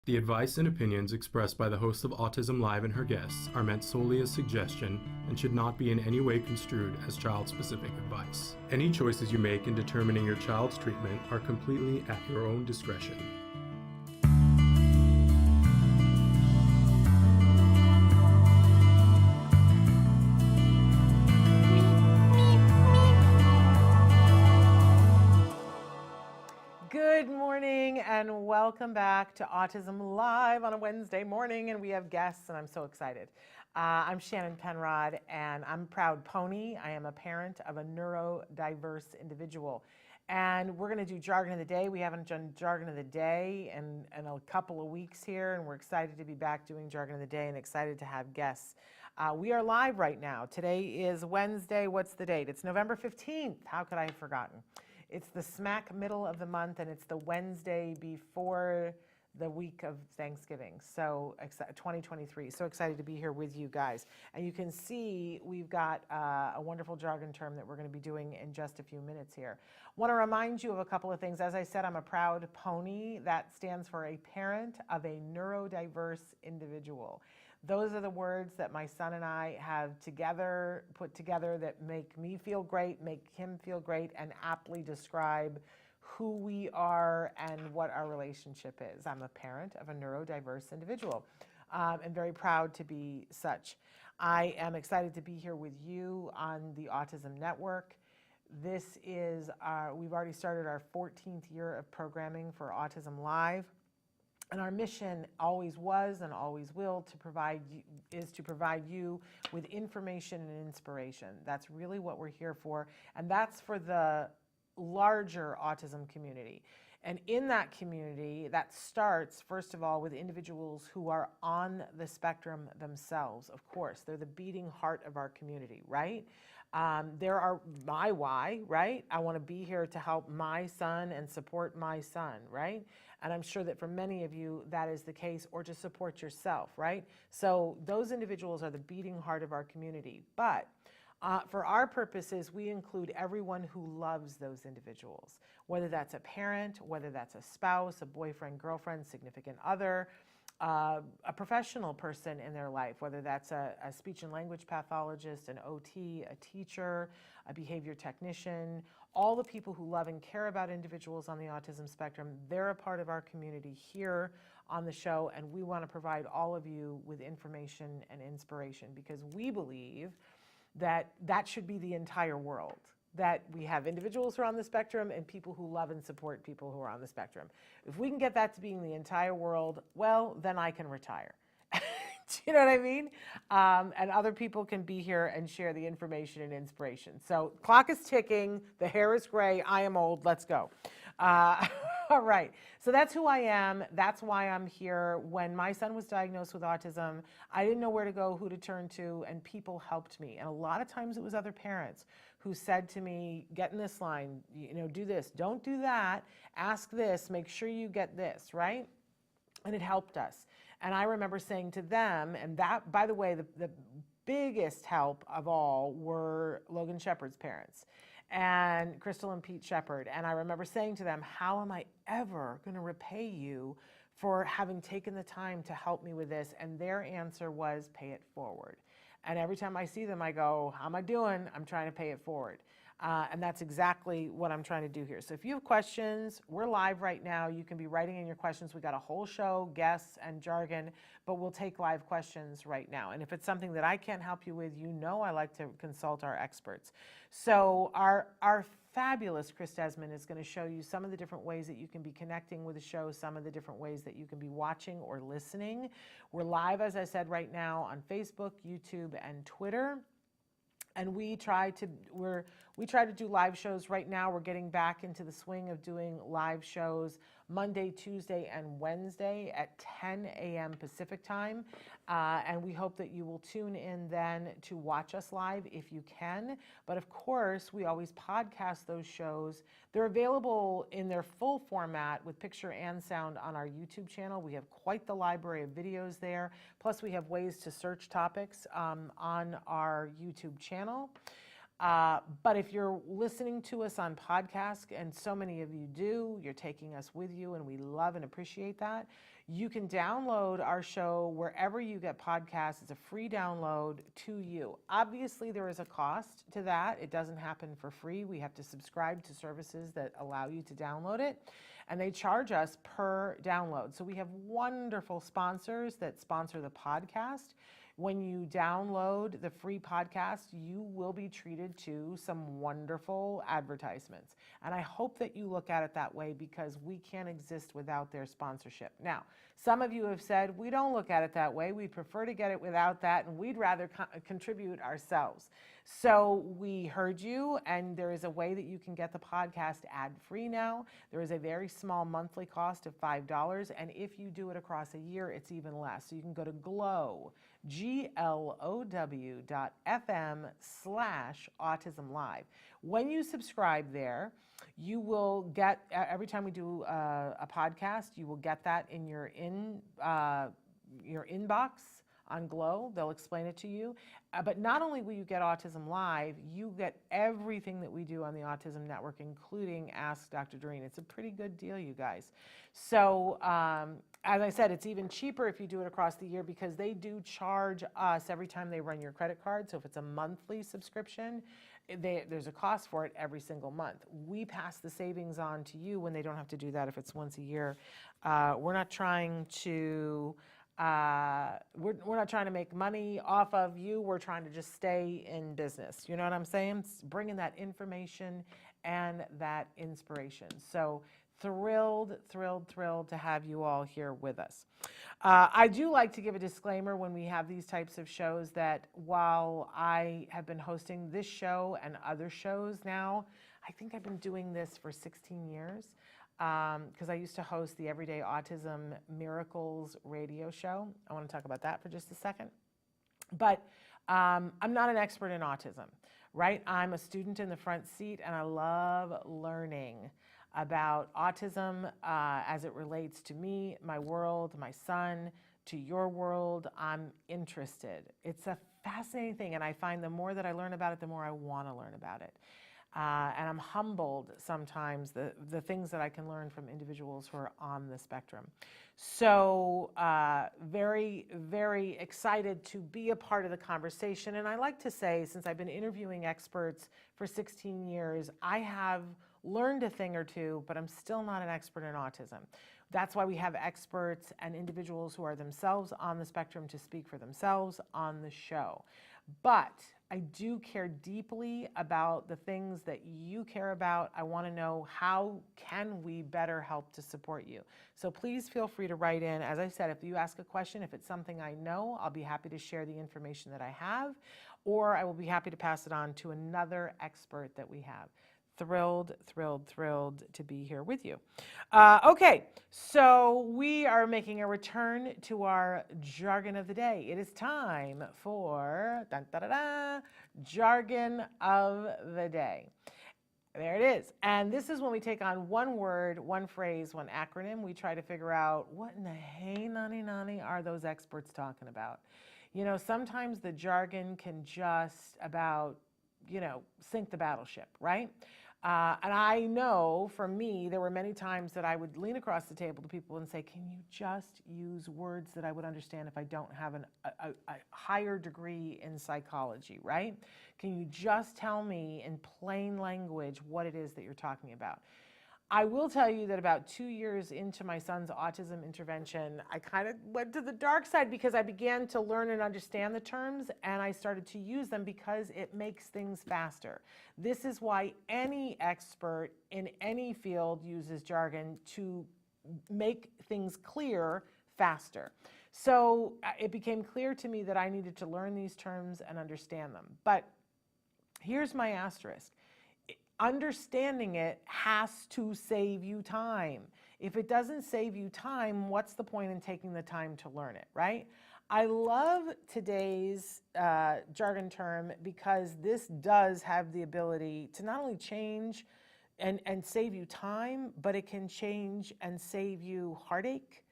The advice and opinions expressed by the host of Autism Live and her guests are meant solely as suggestion and should not be in any way construed as child-specific advice. Any choices you make in determining your child's treatment are completely at your own discretion. Good morning and welcome back to Autism Live on a Wednesday morning, and we have guests and I'm so excited. I'm Shannon Penrod and I'm a proud pony. I am a parent of a neurodiverse individual, and we're going to do Jargon of the Day. We haven't done Jargon of the Day in a couple of weeks here, and we're excited to be back doing Jargon of the Day and excited to have guests. We are live right now. Today is Wednesday. What's the date? It's November 15th. How could I have forgotten? It's the smack middle of the month, and it's the Wednesday before the week of Thanksgiving. So 2023. So excited to be here with you guys. And you can see we've got a wonderful jargon term that we're going to be doing in just a few minutes here. Want to remind you of a couple of things. As I said, I'm a proud pony. That stands for a parent of a neurodiverse individual. Those are the words that my son and I have put together that make me feel great, make him feel great, and aptly describe who we are and what our relationship is. I'm a parent of a neurodiverse individual and very proud to be such. I am excited to be here with you on the Autism Network. This is, we've already started our 14th year of programming for Autism Live. And our mission always was and always will to provide you with information and inspiration. That's really what we're here for. And that's for the larger autism community. And in that community, that starts, first of all, with individuals who are on the spectrum themselves. Of course, they're the beating heart of our community, right? There are my why, right? I want to be here to help my son and support my son, right? And I'm sure that for many of you, that is the case, or to support yourself, right? So those individuals are the beating heart of our community. But for our purposes, we include everyone who loves those individuals, whether that's a parent, whether that's a spouse, a boyfriend, girlfriend, significant other, a professional person in their life, whether that's a speech and language pathologist, an OT, a teacher, a behavior technician, all the people who love and care about individuals on the autism spectrum. They're a part of our community here on the show, and we want to provide all of you with information and inspiration because we believe that that should be the entire world, that we have individuals who are on the spectrum and people who love and support people who are on the spectrum. If we can get that to being the entire world, well, then I can retire. Do you know what I mean? And other people can be here and share the information and inspiration. So clock is ticking, the hair is gray, I am old, let's go. All right, so that's who I am. That's why I'm here. When my son was diagnosed with autism, I didn't know where to go, who to turn to, and people helped me. And a lot of times it was other parents who said to me, get in this line, you know, do this, don't do that, ask this, make sure you get this, right? And it helped us. And I remember saying to them, and that, by the way, the biggest help of all were Logan Shepard's parents and Crystal and Pete Shepard. And I remember saying to them, how am I ever going to repay you for having taken the time to help me with this? And their answer was, pay it forward. And every time I see them, I go, how am I doing? I'm trying to pay it forward. And that's exactly what I'm trying to do here. So if you have questions, we're live right now. You can be writing in your questions. We got a whole show, guests and jargon, but we'll take live questions right now. And if it's something that I can't help you with, you know I like to consult our experts. So our fabulous Chris Desmond is going to show you some of the different ways that you can be connecting with the show, some of the different ways that you can be watching or listening. We're live, as I said, right now on Facebook, YouTube, and Twitter. And we try to do live shows right now. We're getting back into the swing of doing live shows Monday, Tuesday, and Wednesday at 10 a.m. Pacific time. And we hope that you will tune in then to watch us live if you can. But of course, we always podcast those shows. They're available in their full format with picture and sound on our YouTube channel. We have quite the library of videos there. Plus, we have ways to search topics on our YouTube channel. But if you're listening to us on podcast, and so many of you do, you're taking us with you, and we love and appreciate that. You can download our show wherever you get podcasts. It's a free download to you. Obviously, there is a cost to that. It doesn't happen for free. We have to subscribe to services that allow you to download it, and they charge us per download. So we have wonderful sponsors that sponsor the podcast. When you download the free podcast, you will be treated to some wonderful advertisements. And I hope that you look at it that way, because we can't exist without their sponsorship. Now, some of you have said, we don't look at it that way. We prefer to get it without that, and we'd rather contribute ourselves. So we heard you, and there is a way that you can get the podcast ad-free now. There is a very small monthly cost of $5, and if you do it across a year, it's even less. So you can go to glow.fm/autism live. When you subscribe there, you will get, every time we do a podcast, you will get that in your inbox on Glow. They'll explain it to you. But not only will you get Autism Live, you get everything that we do on the Autism Network, including Ask Dr. Doreen. It's a pretty good deal, you guys. So as I said, it's even cheaper if you do it across the year, because they do charge us every time they run your credit card. So if it's a monthly subscription, there's a cost for it every single month. We pass the savings on to you when they don't have to do that if it's once a year. We're not trying to we're not trying to make money off of you. We're trying to just stay in business. You know what I'm saying? It's bringing that information and that inspiration. So thrilled to have you all here with us. I do like to give a disclaimer when we have these types of shows that while I have been hosting this show and other shows now, I think I've been doing this for 16 years. Because I used to host the Everyday Autism Miracles radio show. I want to talk about that for just a second. But I'm not an expert in autism, right? I'm a student in the front seat, and I love learning about autism as it relates to me, my world, my son, to your world. I'm interested. It's a fascinating thing, and I find the more that I learn about it, the more I want to learn about it. And I'm humbled sometimes the things that I can learn from individuals who are on the spectrum. So very, very excited to be a part of the conversation. And I like to say, since I've been interviewing experts for 16 years, I have learned a thing or two, but I'm still not an expert in autism. That's why we have experts and individuals who are themselves on the spectrum to speak for themselves on the show. But I do care deeply about the things that you care about. I want to know, how can we better help to support you? So please feel free to write in. As I said, if you ask a question, if it's something I know, I'll be happy to share the information that I have, or I will be happy to pass it on to another expert that we have. Thrilled to be here with you. Okay, so we are making a return to our jargon of the day. It is time for jargon of the day. There it is. And this is when we take on one word, one phrase, one acronym. We try to figure out, what in the hey nani are those experts talking about? You know, sometimes the jargon can just about, sink the battleship, right? And I know for me, there were many times that I would lean across the table to people and say, can you just use words that I would understand if I don't have a higher degree in psychology, right? Can you just tell me in plain language what it is that you're talking about? I will tell you that about 2 years into my son's autism intervention, I kind of went to the dark side, because I began to learn and understand the terms, and I started to use them because it makes things faster. This is why any expert in any field uses jargon, to make things clear faster. So it became clear to me that I needed to learn these terms and understand them. But here's my asterisk. Understanding it has to save you time. If it doesn't save you time, what's the point in taking the time to learn it, right? I love today's jargon term, because this does have the ability to not only change and save you time, but it can change and save you heartache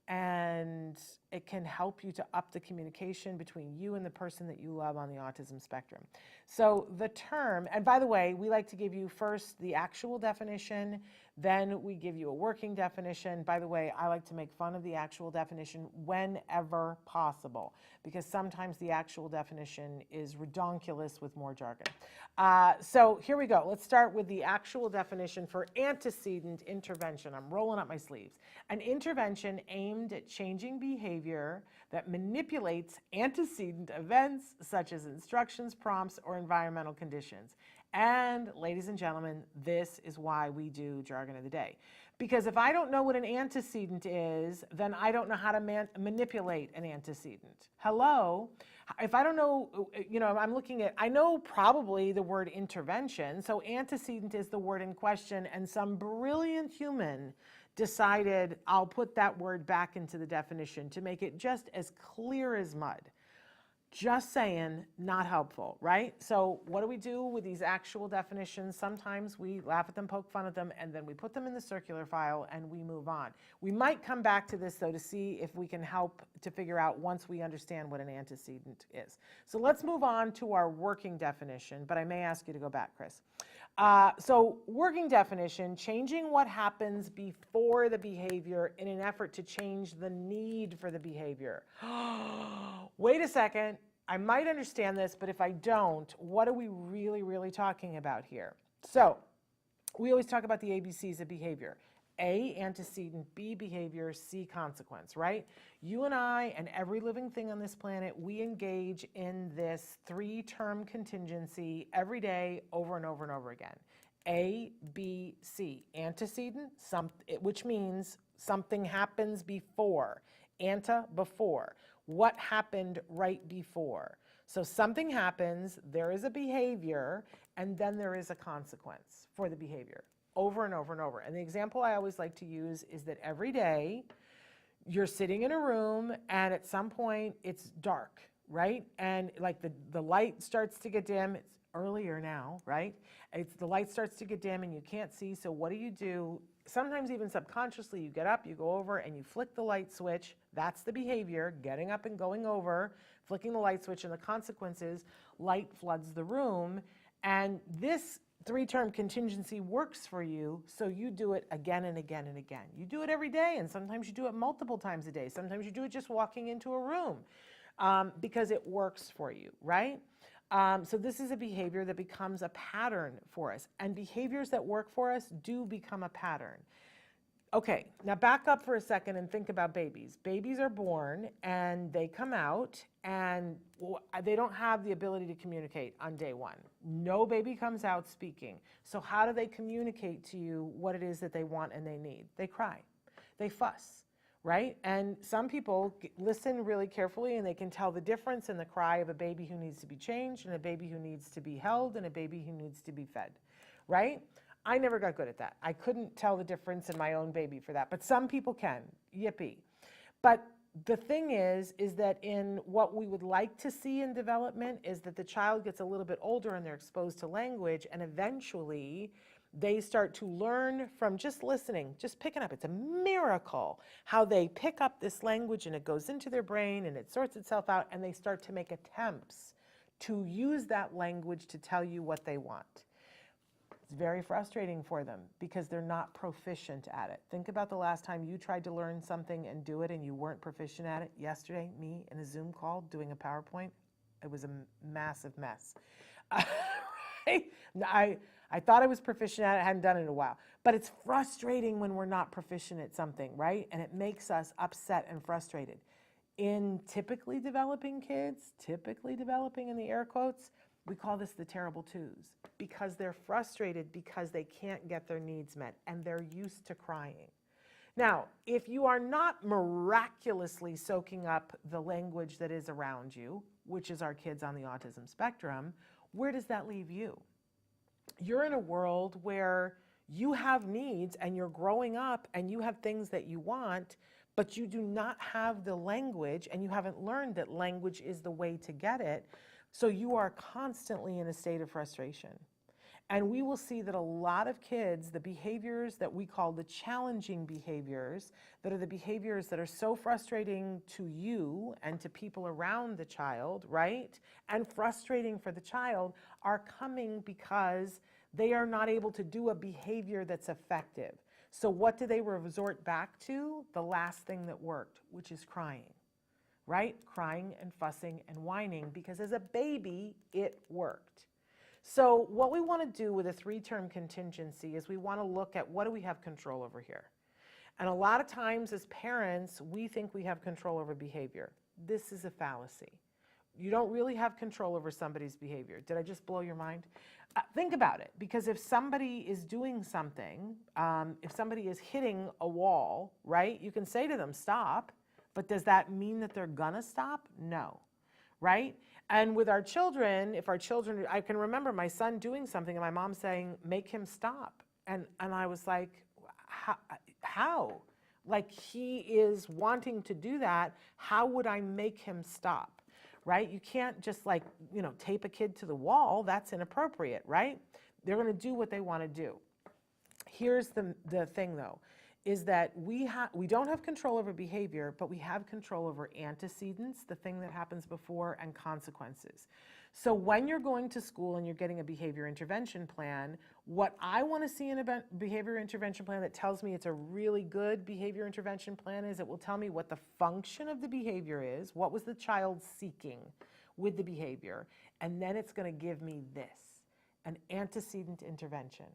and It can help you to up the communication between you and the person that you love on the autism spectrum. So the term, and by the way, we like to give you first the actual definition, then we give you a working definition. By the way, I like to make fun of the actual definition whenever possible, because sometimes the actual definition is redonkulous with more jargon. So here we go. Let's start with the actual definition for antecedent intervention. I'm rolling up my sleeves. An intervention aimed at changing behavior that manipulates antecedent events such as instructions, prompts, or environmental conditions. And ladies and gentlemen, this is why we do Jargon of the Day. Because if I don't know what an antecedent is, then I don't know how to manipulate an antecedent. Hello? If I don't know, I'm looking at, I know probably the word intervention, so antecedent is the word in question, and some brilliant human decided I'll put that word back into the definition to make it just as clear as mud. Just saying, not helpful, right? So what do we do with these actual definitions? Sometimes we laugh at them, poke fun at them, and then we put them in the circular file and we move on. We might come back to this though to see if we can help to figure out once we understand what an antecedent is. So let's move on to our working definition, but I may ask you to go back, Chris. So working definition, changing what happens before the behavior in an effort to change the need for the behavior. Wait a second, I might understand this, but if I don't, what are we really talking about here? So we always talk about the ABCs of behavior. A, antecedent, B, behavior, C, consequence, right? You and I and every living thing on this planet, we engage in this 3-term contingency every day over and over and over again. A, B, C. Antecedent, which means something happens before. Ante, before. What happened right before? So something happens, there is a behavior, and then there is a consequence for the behavior. Over and over and over. And the example I always like to use is that every day you're sitting in a room and at some point it's dark, right? And like the light starts to get dim. It's earlier now, right? The light starts to get dim and you can't see. So what do? Sometimes even subconsciously you get up, you go over and you flick the light switch. That's the behavior, getting up and going over, flicking the light switch, and the consequence is light floods the room. And this 3-term contingency works for you, so you do it again and again and again. You do it every day, and sometimes you do it multiple times a day. Sometimes you do it just walking into a room because it works for you, right? So this is a behavior that becomes a pattern for us, and behaviors that work for us do become a pattern. Okay, now back up for a second and think about babies. Babies are born and they come out and they don't have the ability to communicate on day 1. No baby comes out speaking. So how do they communicate to you what it is that they want and they need? They cry, they fuss, right? And some people listen really carefully and they can tell the difference in the cry of a baby who needs to be changed and a baby who needs to be held and a baby who needs to be fed, right? I never got good at that. I couldn't tell the difference in my own baby for that, but some people can, yippee. But the thing is that in what we would like to see in development is that the child gets a little bit older and they're exposed to language, and eventually they start to learn from just listening, just picking up. It's a miracle how they pick up this language and it goes into their brain and it sorts itself out, and they start to make attempts to use that language to tell you what they want. It's very frustrating for them because they're not proficient at it. Think about the last time you tried to learn something and do it and you weren't proficient at it. Yesterday, me in a Zoom call doing a PowerPoint, it was a massive mess. Right? I thought I was proficient at it, I hadn't done it in a while. But it's frustrating when we're not proficient at something, right? And it makes us upset and frustrated. In typically developing kids, typically developing in the air quotes, we call this the terrible twos because they're frustrated because they can't get their needs met and they're used to crying. Now, if you are not miraculously soaking up the language that is around you, which is our kids on the autism spectrum, where does that leave you? You're in a world where you have needs and you're growing up and you have things that you want, but you do not have the language and you haven't learned that language is the way to get it. So you are constantly in a state of frustration. And we will see that a lot of kids, the behaviors that we call the challenging behaviors, that are the behaviors that are so frustrating to you and to people around the child, right? And frustrating for the child, are coming because they are not able to do a behavior that's effective. So what do they resort back to? The last thing that worked, which is crying, right? Crying and fussing and whining, because as a baby, it worked. So what we want to do with a 3-term contingency is we want to look at, what do we have control over here? And a lot of times as parents, we think we have control over behavior. This is a fallacy. You don't really have control over somebody's behavior. Did I just blow your mind? Think about it, because if somebody is doing something, if somebody is hitting a wall, right, you can say to them, stop, but does that mean that they're gonna stop? No, right? And with our children, if our children, I can remember my son doing something and my mom saying, make him stop. And I was like, how? Like, he is wanting to do that. How would I make him stop? Right? You can't just, like, tape a kid to the wall. That's inappropriate, right? They're going to do what they want to do. Here's the thing, though, is that we don't have control over behavior, but we have control over antecedents, the thing that happens before, and consequences. So when you're going to school and you're getting a behavior intervention plan, what I want to see in a behavior intervention plan that tells me it's a really good behavior intervention plan is it will tell me what the function of the behavior is, what was the child seeking with the behavior, and then it's going to give me this, an antecedent intervention.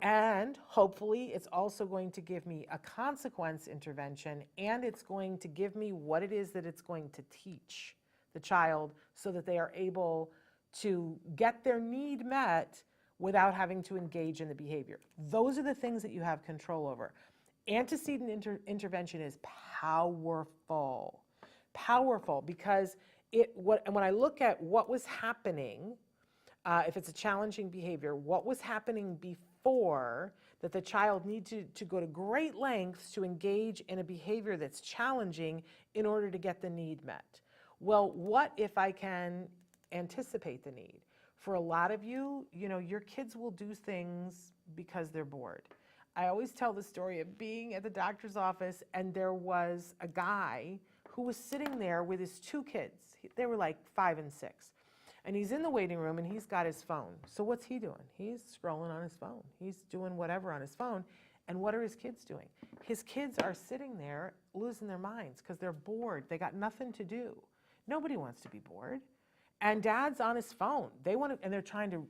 And hopefully it's also going to give me a consequence intervention, and it's going to give me what it is that it's going to teach the child so that they are able to get their need met without having to engage in the behavior. Those are the things that you have control over. Antecedent intervention is powerful, because when I look at what was happening, if it's a challenging behavior, what was happening before that the child needs to go to great lengths to engage in a behavior that's challenging in order to get the need met. Well, what if I can anticipate the need? For a lot of you, your kids will do things because they're bored. I always tell the story of being at the doctor's office, and there was a guy who was sitting there with his 2 kids. They were like 5 and 6. And he's in the waiting room and he's got his phone. So what's he doing? He's scrolling on his phone. He's doing whatever on his phone. And what are his kids doing? His kids are sitting there losing their minds because they're bored. They got nothing to do. Nobody wants to be bored. And dad's on his phone. And they're trying to,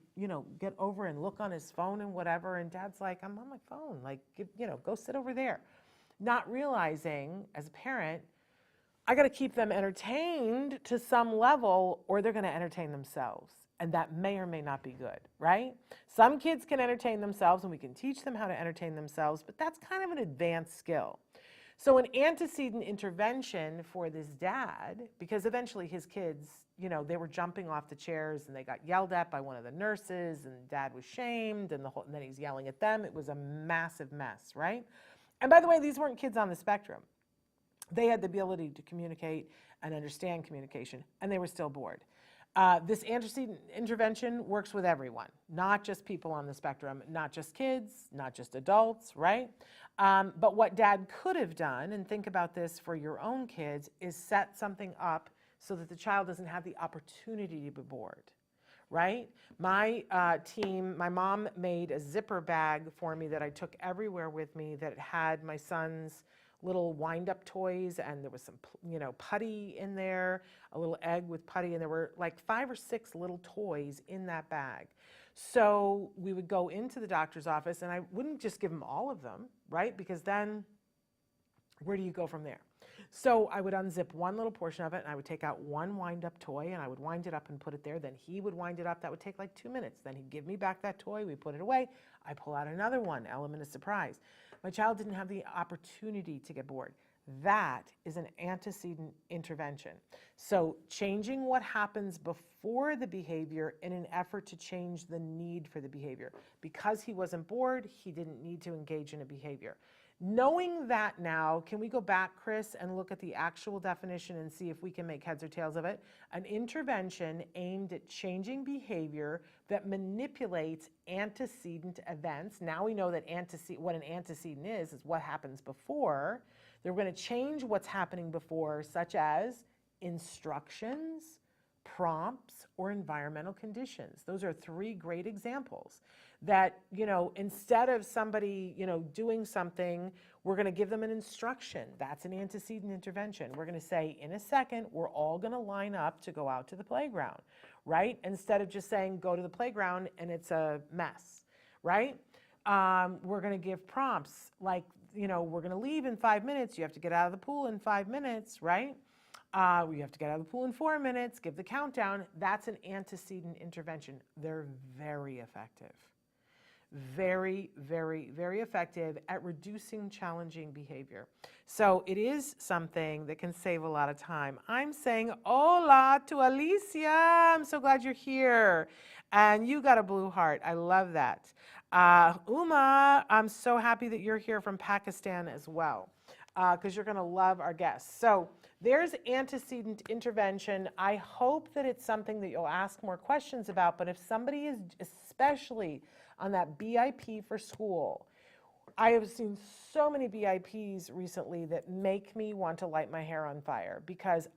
get over and look on his phone and whatever. And dad's like, I'm on my phone. Like, go sit over there. Not realizing as a parent, I got to keep them entertained to some level, or they're going to entertain themselves. And that may or may not be good, right? Some kids can entertain themselves and we can teach them how to entertain themselves, but that's kind of an advanced skill. So an antecedent intervention for this dad, because eventually his kids, they were jumping off the chairs and they got yelled at by one of the nurses, and dad was shamed, and then he's yelling at them. It was a massive mess, right? And by the way, these weren't kids on the spectrum. They had the ability to communicate and understand communication, and they were still bored. This antecedent intervention works with everyone, not just people on the spectrum, not just kids, not just adults, right? But what dad could have done, and think about this for your own kids, is set something up so that the child doesn't have the opportunity to be bored, right? My mom made a zipper bag for me that I took everywhere with me that had my son's little wind-up toys, and there was some, putty in there, a little egg with putty, and there were like 5 or 6 little toys in that bag. So we would go into the doctor's office, and I wouldn't just give him all of them, right? Because then where do you go from there? So I would unzip one little portion of it, and I would take out one wind-up toy, and I would wind it up and put it there. Then he would wind it up. That would take like 2 minutes. Then he'd give me back that toy. We put it away. I pull out another one, element of surprise. My child didn't have the opportunity to get bored. That is an antecedent intervention. So changing what happens before the behavior in an effort to change the need for the behavior. Because he wasn't bored, he didn't need to engage in a behavior. Knowing that now, can we go back, Chris, and look at the actual definition and see if we can make heads or tails of it? An intervention aimed at changing behavior that manipulates antecedent events. Now we know that what an antecedent is what happens before. They're going to change what's happening before, such as instructions, prompts, or environmental conditions. Those are three great examples that, instead of somebody, doing something, we're going to give them an instruction. That's an antecedent intervention. We're going to say, in a second, we're all going to line up to go out to the playground, right? Instead of just saying, go to the playground and it's a mess, right? We're going to give prompts like, we're going to leave in 5 minutes. You have to get out of the pool in 5 minutes, right? We have to get out of the pool in 4 minutes, give the countdown. That's an antecedent intervention. They're very effective. Very, very, very effective at reducing challenging behavior. So it is something that can save a lot of time. I'm saying hola to Alicia. I'm so glad you're here. And you got a blue heart. I love that. Uma, I'm so happy that you're here from Pakistan as well, because you're going to love our guests. So there's antecedent intervention. I hope that it's something that you'll ask more questions about, but if somebody is especially on that BIP for school, I have seen so many BIPs recently that make me want to light my hair on fire because,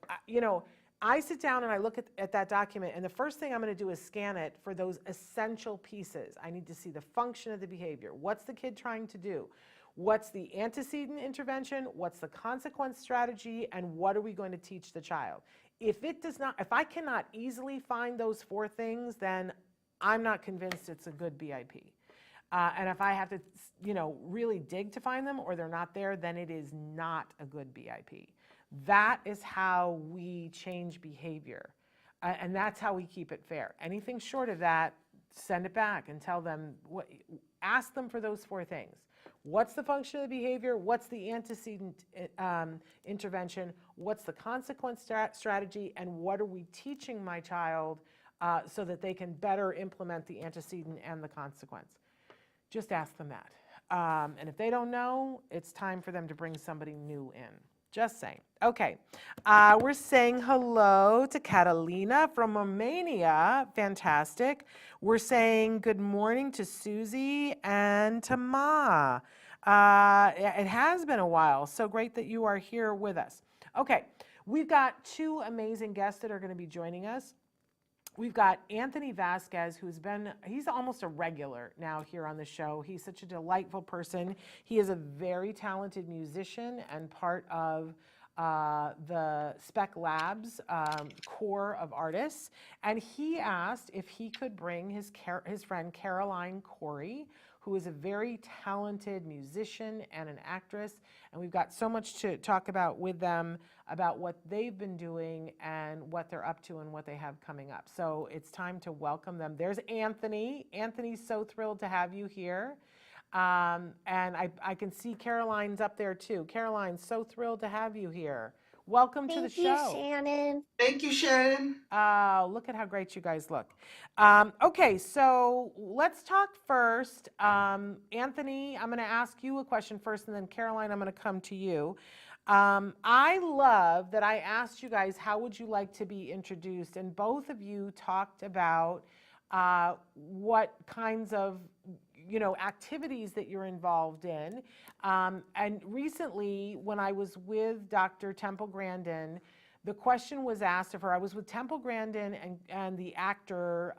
I sit down and I look at that document, and the first thing I'm going to do is scan it for those essential pieces. I need to see the function of the behavior. What's the kid trying to do? What's the antecedent intervention? What's the consequence strategy? And what are we going to teach the child? If I cannot easily find those four things, then I'm not convinced it's a good BIP. And if I have to, really dig to find them or they're not there, then it is not a good BIP. That is how we change behavior. And that's how we keep it fair. Anything short of that, send it back and tell them, ask them for those four things. What's the function of the behavior? What's the antecedent intervention? What's the consequence strategy? And what are we teaching my child so that they can better implement the antecedent and the consequence? Just ask them that. And if they don't know, it's time for them to bring somebody new in. Just saying. Okay. We're saying hello to Catalina from Romania. Fantastic. We're saying good morning to Susie and to Ma. It has been a while. So great that you are here with us. Okay. We've got two amazing guests that are going to be joining us. We've got Anthony Vasquez, he's almost a regular now here on the show. He's such a delightful person. He is a very talented musician and part of the Spec Labs core of artists. And he asked if he could bring his friend Caroline Corry, who is a very talented musician and an actress. And we've got so much to talk about with them, about what they've been doing and what they're up to and what they have coming up. So it's time to welcome them. There's Anthony. Anthony's so thrilled to have you here. And I can see Caroline's up there too. Caroline, so thrilled to have you here. Welcome to the show. Thank you, Shannon. Thank you, Shannon. Oh, look at how great you guys look. Okay, so let's talk first. Anthony, I'm going to ask you a question first, and then Caroline, I'm going to come to you. I love that I asked you guys, how would you like to be introduced? And both of you talked about what kinds of activities that you're involved in. And recently, when I was with Dr. Temple Grandin, the question was asked of her. I was with Temple Grandin and the actor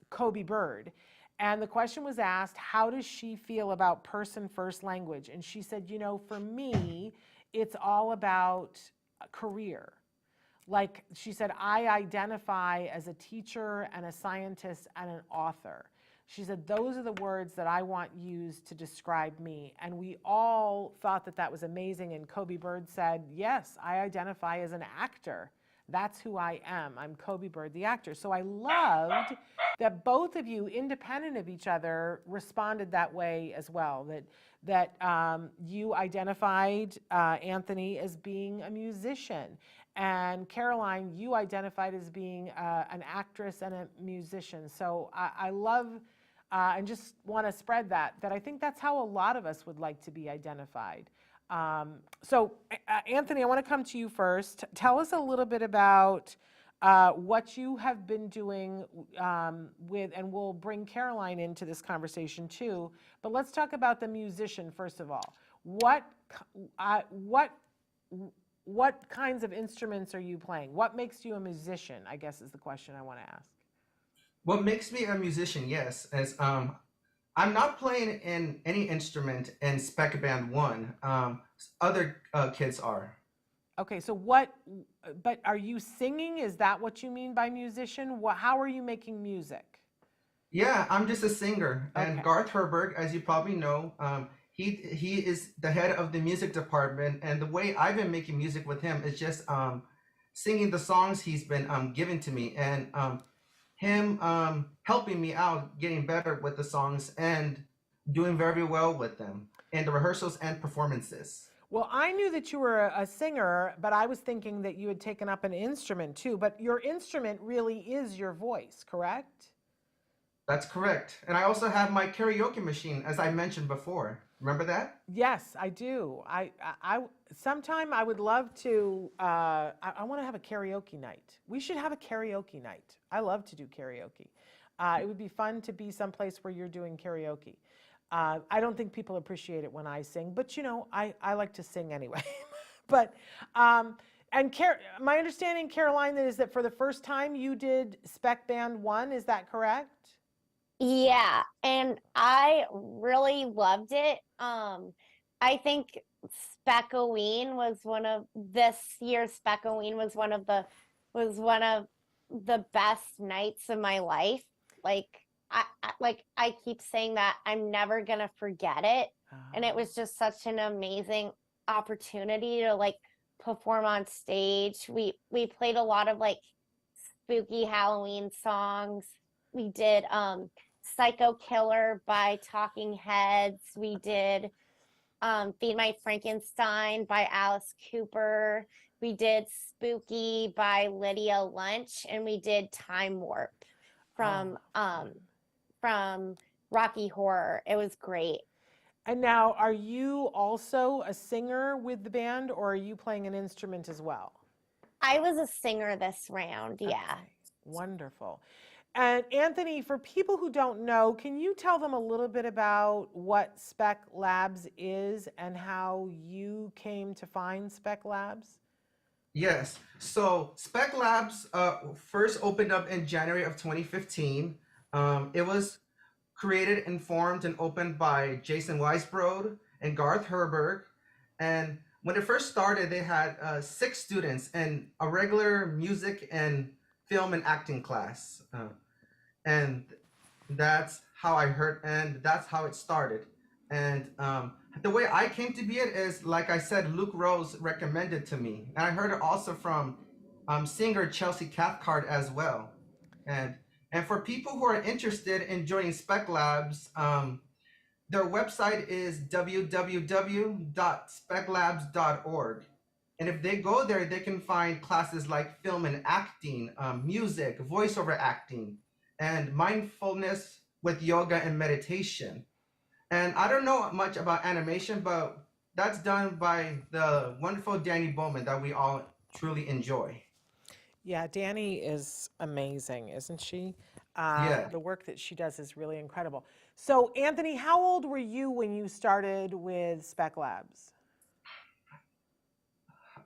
Kobe Bird. And the question was asked, how does she feel about person-first language? And she said, for me, it's all about a career. Like she said, I identify as a teacher and a scientist and an author. She said, those are the words that I want used to describe me. And we all thought that that was amazing. And Kobe Bird said, yes, I identify as an actor. That's who I am. I'm Kobe Bird, the actor. So I loved that both of you, independent of each other, responded that way as well. That you identified Anthony as being a musician. And Caroline, you identified as being an actress and a musician. So I love and just want to spread that I think that's how a lot of us would like to be identified. Anthony, I want to come to you first. Tell us a little bit about what you have been doing and we'll bring Caroline into this conversation too. But let's talk about the musician first of all. What kinds of instruments are you playing? What makes you a musician, I guess is the question I want to ask. What makes me a musician, yes, is I'm not playing in any instrument in Spec Band 1. Other kids are. Okay, so but are you singing? Is that what you mean by musician? How are you making music? Yeah, I'm just a singer. And Okay. Garth Herberg, as you probably know, he is the head of the music department. And the way I've been making music with him is just singing the songs he's been given to me, and him helping me out, getting better with the songs and doing very well with them in the rehearsals and performances. Well, I knew that you were a singer, but I was thinking that you had taken up an instrument too. But your instrument really is your voice, correct? That's correct. And I also have my karaoke machine, as I mentioned before. Remember that? Yes, I do. Sometime I would love to. I want to have a karaoke night. We should have a karaoke night. I love to do karaoke. It would be fun to be someplace where you're doing karaoke. I don't think people appreciate it when I sing, but I like to sing anyway. But my understanding, Caroline, is that for the first time you did Spec Band 1. Is that correct? Yeah, and I really loved it. I think Speckoween was this year's Speckoween was one of the best nights of my life. Like I keep saying that I'm never gonna forget it. And it was just such an amazing opportunity to perform on stage. We played a lot of spooky Halloween songs. We did Psycho Killer by Talking Heads. We did Feed My Frankenstein by Alice Cooper. We did Spooky by Lydia Lunch, and we did Time Warp from Rocky Horror. It was great. And now, are you also a singer with the band, or are you playing an instrument as well? I was a singer this round, yeah. Okay. Wonderful. And Anthony, for people who don't know, can you tell them a little bit about what Spec Labs is and how you came to find Spec Labs? Yes. So Spec Labs first opened up in January of 2015. It was created and formed and opened by Jason Weisbrod and Garth Herberg. And when it first started, they had 6 students in a regular music and film and acting class. And that's how I heard, and that's how it started. And the way I came to be it is, like I said, Luke Rose recommended to me. And I heard it also from singer Chelsea Cathcart as well. And for people who are interested in joining Spec Labs, their website is www.speclabs.org. And if they go there, they can find classes like film and acting, music, voiceover acting, and mindfulness with yoga and meditation. And I don't know much about animation, but that's done by the wonderful Danny Bowman that we all truly enjoy. Yeah, Danny is amazing, isn't she? Yeah. The work that she does is really incredible. So, Anthony, how old were you when you started with Spec Labs?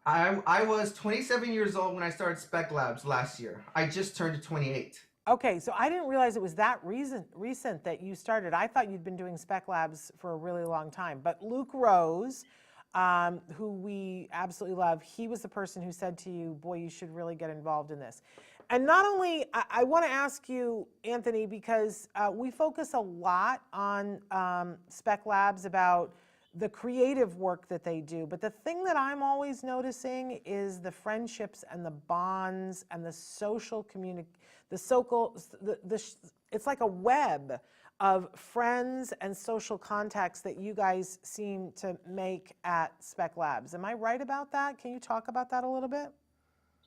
I was 27 years old when I started Spec Labs last year. I just turned 28. Okay, so I didn't realize it was that recent that you started. I thought you'd been doing Spec Labs for a really long time. But Luke Rose, who we absolutely love, he was the person who said to you, boy, you should really get involved in this. And not only, I want to ask you, Anthony, because we focus a lot on Spec Labs about the creative work that they do. But the thing that I'm always noticing is the friendships and the bonds and the social it's like a web of friends and social contacts that you guys seem to make at Spec Labs. Am I right about that? Can you talk about that a little bit?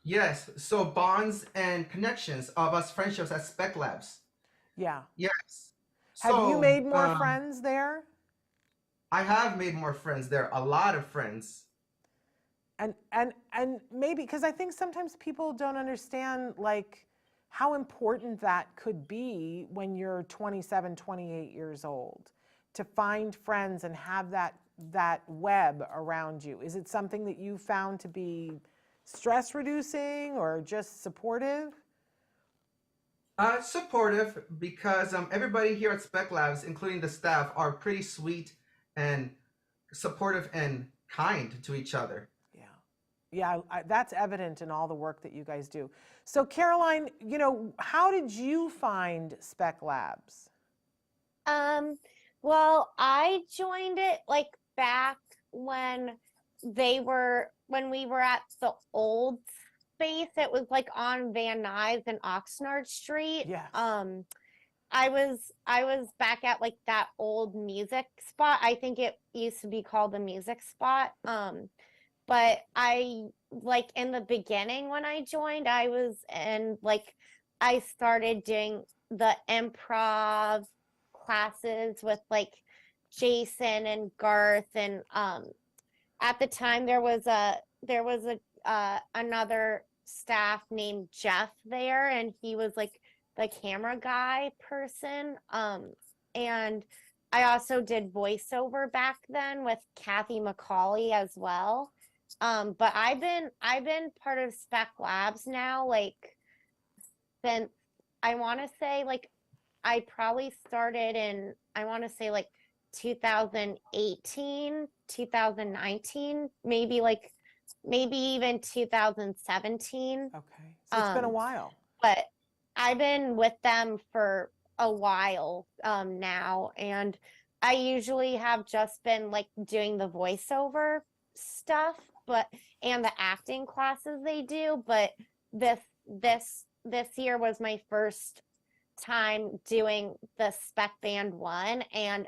Yes. So bonds and connections of us friendships at Spec Labs. Yeah. Yes. Have you So made more friends there? I have made more friends there, a lot of friends. And maybe because I think sometimes people don't understand like how important that could be when you're 27, 28 years old to find friends and have that web around you. Is it something that you found to be stress reducing or just supportive? Supportive because everybody here at Spec Labs, including the staff, are pretty sweet and supportive and kind to each other. Yeah. Yeah, that's evident in all the work that you guys do. So Caroline, how did you find Spec Labs? Well, I joined it like back when when we were at the old space. It was like on Van Nuys and Oxnard Street. Yes. I was back at like that old music spot. I think it used to be called the music spot. But I like in the beginning when I joined, I was in like I started doing the improv classes with like Jason and Garth, and at the time there was a another staff named Jeff there, and he was like the camera guy person. And I also did voiceover back then with Kathy McCauley as well. But I've been part of Spec Labs now like since I want to say like I probably started in I want to say like 2018, 2019, maybe even 2017. Okay. So it's been a while. But I've been with them for a while now, and I usually have just been like doing the voiceover stuff, and the acting classes they do. But this year was my first time doing the Spec Band 1, and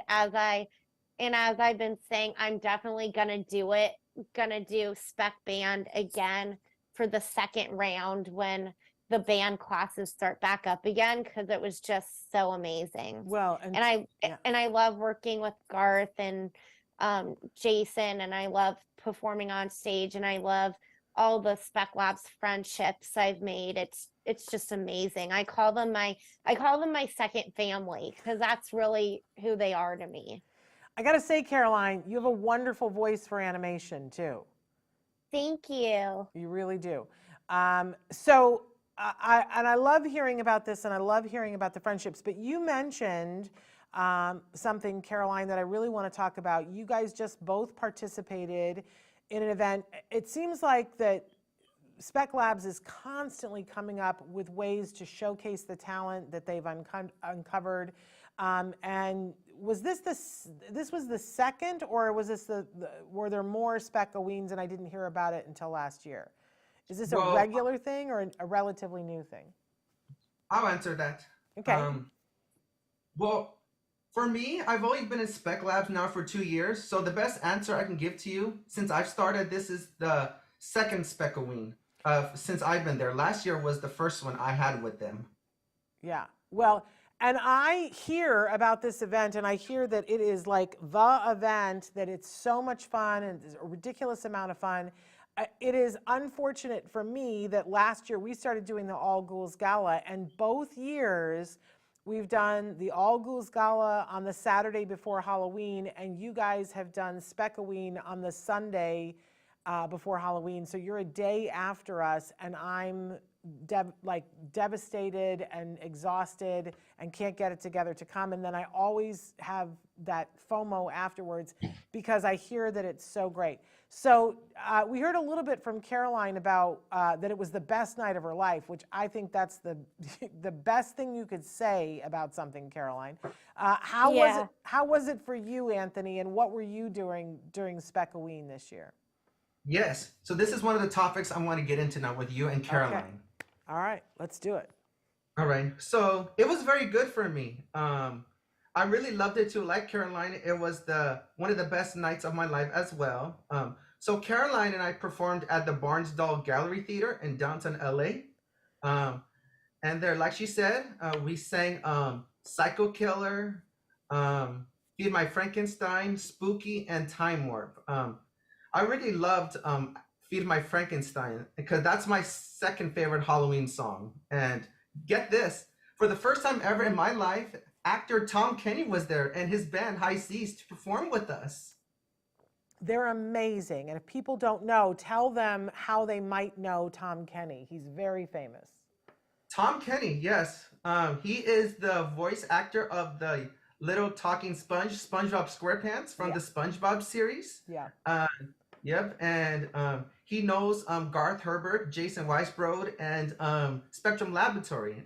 as I've been saying, I'm definitely gonna do Spec Band again for the second round when the band classes start back up again, because it was just so amazing. Well, and I love working with Garth and Jason, and I love performing on stage, and I love all the Spec Labs friendships I've made. It's just amazing. I call them my second family, because that's really who they are to me. I gotta say, Caroline, you have a wonderful voice for animation too. Thank you. You really do. So I love hearing about this, and I love hearing about the friendships. But you mentioned something, Caroline, that I really want to talk about. You guys just both participated in an event. It seems like that Spec Labs is constantly coming up with ways to showcase the talent that they've uncovered. And was this was the second, or was this were there more Spec-Oweens and I didn't hear about it until last year? Is this a regular thing or a relatively new thing? I'll answer that. Okay. Well, for me, I've only been in Spec Labs now for 2 years, so the best answer I can give to you, since I've started, this is the second Spec-Oween since I've been there. Last year was the first one I had with them. Yeah. Well, and I hear about this event, and I hear that it is like the event, that it's so much fun and it's a ridiculous amount of fun. It is unfortunate for me that last year we started doing the All Ghouls Gala, and both years we've done the All Ghouls Gala on the Saturday before Halloween, and you guys have done Spec-Oween on the Sunday before Halloween. So you're a day after us, and I'm devastated and exhausted and can't get it together to come. And then I always have that FOMO afterwards because I hear that it's so great. So we heard a little bit from Caroline about that it was the best night of her life, which I think that's the the best thing you could say about something, Caroline. How was it for you, Anthony, and what were you doing during Spec-Oween this year? Yes. So this is one of the topics I want to get into now with you and Caroline. Okay. All right, let's do it. All right. So it was very good for me. I really loved it too. Like Caroline, it was one of the best nights of my life as well. So Caroline and I performed at the Barnesdall Gallery Theater in downtown LA. And there, like she said, we sang Psycho Killer, Feed My Frankenstein, Spooky, and Time Warp. I really loved Feed My Frankenstein because that's my second favorite Halloween song. And get this, for the first time ever in my life, actor Tom Kenny was there and his band High Seas to perform with us. They're amazing. And if people don't know, tell them how they might know Tom Kenny. He's very famous. Tom Kenny, yes. He is the voice actor of the little talking sponge, SpongeBob SquarePants from the SpongeBob series. Yeah. Yep, and he knows Garth Herbert, Jason Weisbrod, and Spectrum Laboratory.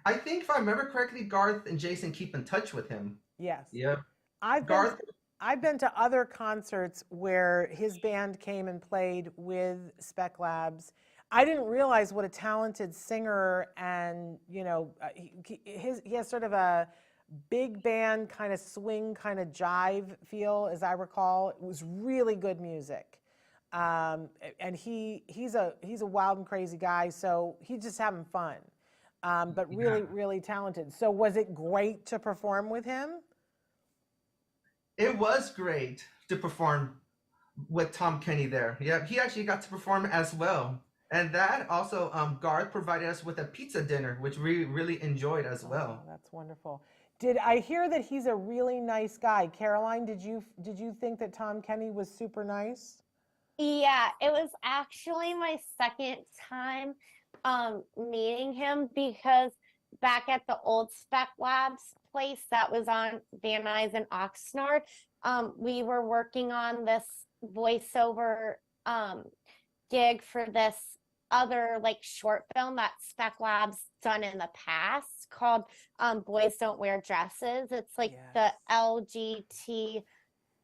I think if I remember correctly, Garth and Jason keep in touch with him. Yes. Yep. I've been to other concerts where his band came and played with Spec Labs. I didn't realize what a talented singer, and he has sort of a big band kind of swing, kind of jive feel, as I recall. It was really good music, and he's a wild and crazy guy, so he's just having fun, but really talented. So was it great to perform with him? It was great to perform with Tom Kenny there. Yeah, he actually got to perform as well. And that also, Garth provided us with a pizza dinner, which we really enjoyed as well. Oh, that's wonderful. Did I hear that he's a really nice guy? Caroline, did you think that Tom Kenny was super nice? Yeah, it was actually my second time meeting him, because back at the old Spec Labs place that was on Van Nuys and Oxnard, we were working on this voiceover gig for this other like short film that Spec Labs done in the past called Boys Don't Wear Dresses. It's like the LGBT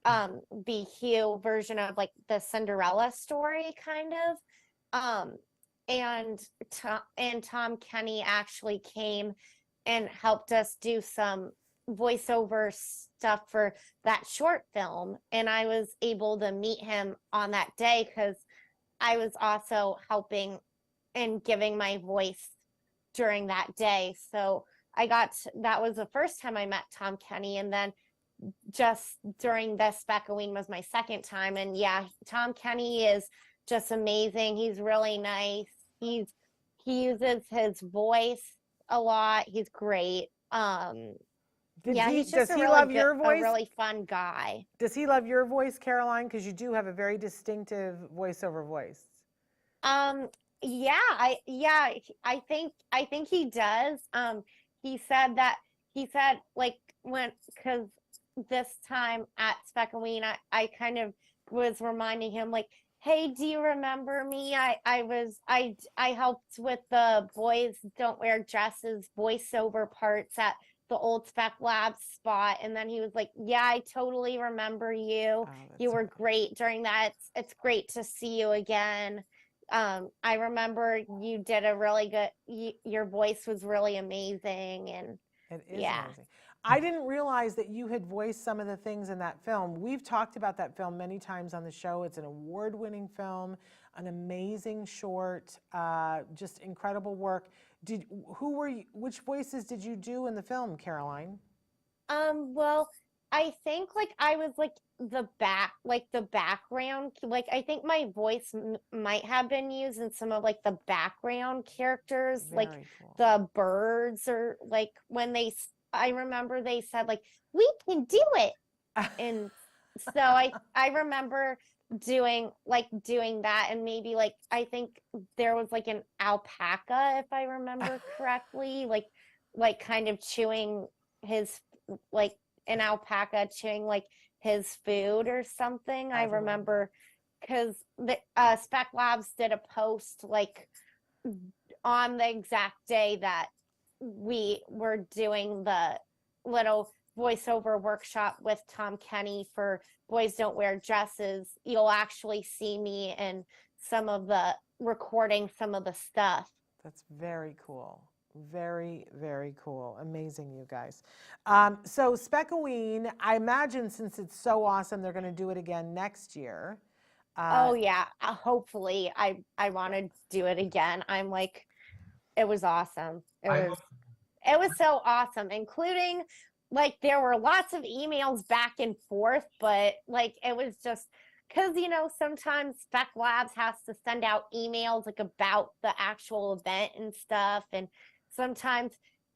BQ version of like the Cinderella story, kind of. And Tom Kenny actually came and helped us do some voiceover stuff for that short film, and I was able to meet him on that day because I was also helping and giving my voice during that day. So that was the first time I met Tom Kenny, and then just during this Specoween was my second time. And yeah, Tom Kenny is just amazing. He's really nice. He uses his voice a lot. He's great. He's just a really fun guy. Does he love your voice, Caroline? Because you do have a very distinctive voiceover voice. I think he does. He said like because this time at Specoween, I kind of was reminding him like, hey, do you remember me? I helped with the Boys Don't Wear Dresses voiceover parts at the old Spec Labs spot. And then he was like, yeah, I totally remember you. You were great during that. It's great to see you again. I remember you did a really good, your voice was really amazing. And it is amazing. I didn't realize that you had voiced some of the things in that film. We've talked about that film many times on the show. It's an award-winning film, an amazing short, just incredible work. Which voices did you do in the film, Caroline? Well, I think like I was like the background, like I think my voice might have been used in some of like the background characters, Very like cool. the birds, or like when I remember they said like, we can do it. And so I remember doing that, and maybe like I think there was like an alpaca, if I remember correctly, like kind of chewing his, like an alpaca chewing like his food or something. I remember because the Spec Labs did a post like on the exact day that we were doing the little voiceover workshop with Tom Kenny for Boys Don't Wear Dresses. You'll actually see me in some of the recording, some of the stuff. That's very cool. Very, very cool. Amazing, you guys. So Specoween, I imagine since it's so awesome, they're going to do it again next year. Oh yeah, hopefully. I want to do it again. I'm like, it was awesome. it was so awesome, including like there were lots of emails back and forth, but like it was just because sometimes Spec Labs has to send out emails like about the actual event and stuff, and sometimes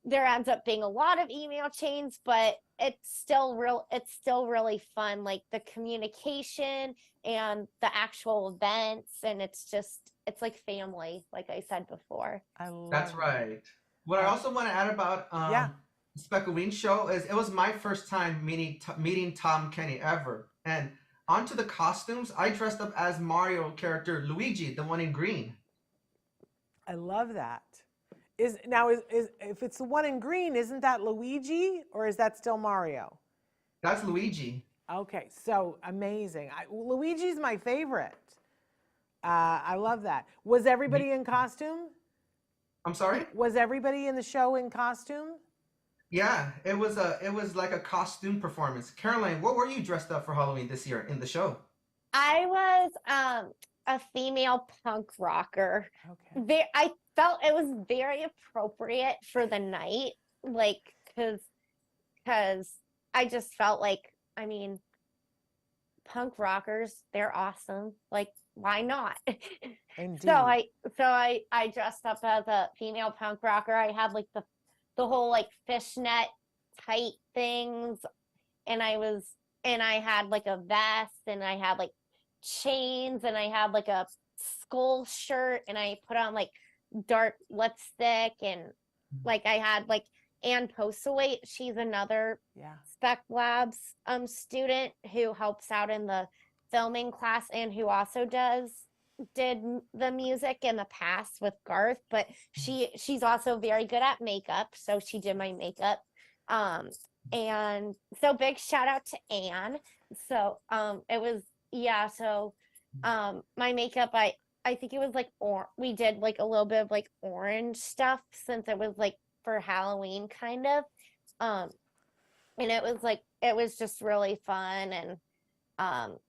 there ends up being a lot of email chains, but it's still really fun, like the communication and the actual events, and it's like family, like I said before. I love That's it. right. What I also want to add about Yeah. Speckleweed show is it was my first time meeting Tom Kenny ever. And onto the costumes, I dressed up as Mario character Luigi, the one in green. I love that. Is if it's the one in green, isn't that Luigi or is that still Mario? That's Luigi. Okay, so amazing. Luigi's my favorite. I love that. Was everybody in costume? I'm sorry? Was everybody in the show in costume? Yeah, it was like a costume performance. Caroline, what were you dressed up for Halloween this year in the show? I was a female punk rocker. Okay. I felt it was very appropriate for the night, like because I just felt like, I mean, punk rockers, they're awesome. Like, why not? Indeed. So I dressed up as a female punk rocker. I had like the whole like fishnet tight things, and I had like a vest, and I had like chains, and I had like a skull shirt, and I put on like dark lipstick, and like I had like Ann Postawait. She's another Spec Labs student who helps out in the filming class and who also did the music in the past with Garth, but she's also very good at makeup, so she did my makeup. And so big shout out to Anne. So it was my makeup, I think it was like we did like a little bit of like orange stuff since it was like for Halloween kind of. And it was just really fun,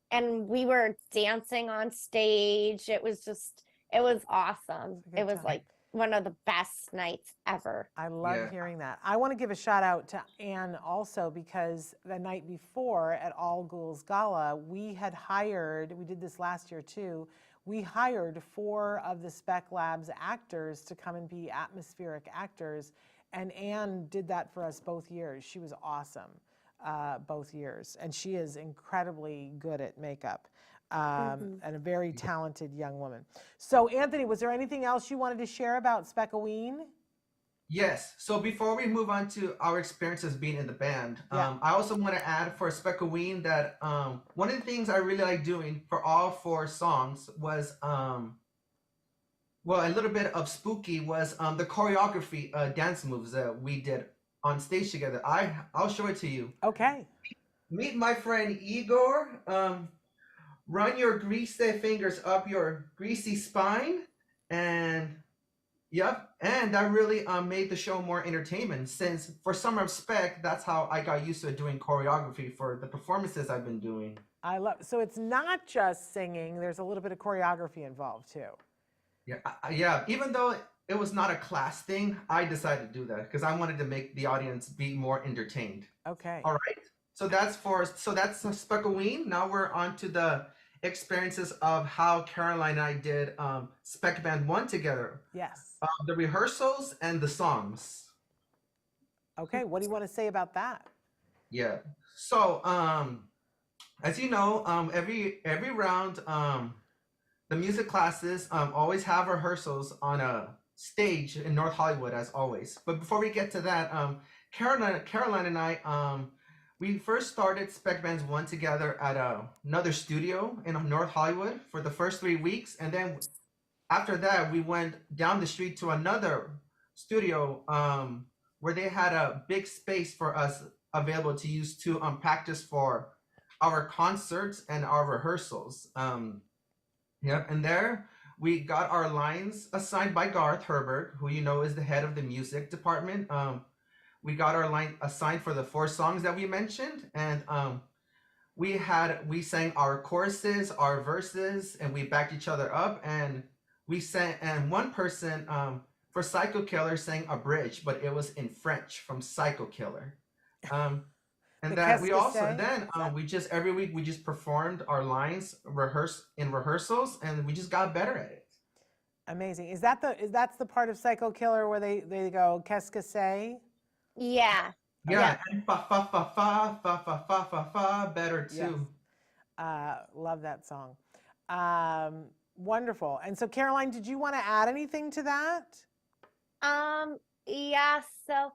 and we were dancing on stage. It was awesome. It was like one of the best nights ever. I love hearing that. I want to give a shout out to Anne also, because the night before at All Ghouls Gala, we did this last year too, we hired 4 of the Spec Labs actors to come and be atmospheric actors, and Anne did that for us both years. She was awesome both years, and she is incredibly good at makeup. And a very talented young woman. So Anthony, was there anything else you wanted to share about Speckoween? Yes. So before we move on to our experiences being in the band, I also want to add for Speckoween that one of the things I really like doing for all 4 songs was, a little bit of spooky was the choreography dance moves that we did on stage together. I'll show it to you. Okay. Meet my friend Igor. Run your greasy fingers up your greasy spine, and that really made the show more entertainment, since for Summer of Spec, that's how I got used to doing choreography for the performances I've been doing. So it's not just singing, there's a little bit of choreography involved too. Yeah, even though it was not a class thing, I decided to do that because I wanted to make the audience be more entertained. Okay. All right. So that's Speckoween. Now we're on to the experiences of how Caroline and I did Spec Band 1 together. Yes. The rehearsals and the songs. Okay, what do you want to say about that? Yeah. So as you know, every round the music classes always have rehearsals on a stage in North Hollywood, as always. But before we get to that, Caroline and I we first started Spec Bands 1 together at another studio in North Hollywood for the first 3 weeks. And then after that, we went down the street to another studio where they had a big space for us available to use to practice for our concerts and our rehearsals. And there we got our lines assigned by Garth Herbert, who you know is the head of the music department. We got our line assigned for the 4 songs that we mentioned, and we sang our choruses, our verses, and we backed each other up. And we sang, and one person for Psycho Killer sang a bridge, but it was in French from Psycho Killer. Um, and The that qu'est-ce we que also c'est? then Is that we just every week we just performed our lines in rehearsals, and we just got better at it. amazing? That's the part of Psycho Killer where they go qu'est-ce que c'est? Yeah. Okay. Yeah, and fa fa fa fa fa fa fa fa fa better Yes. too. Love that song. Wonderful. And so, Caroline, did you want to add anything to that? Yeah, so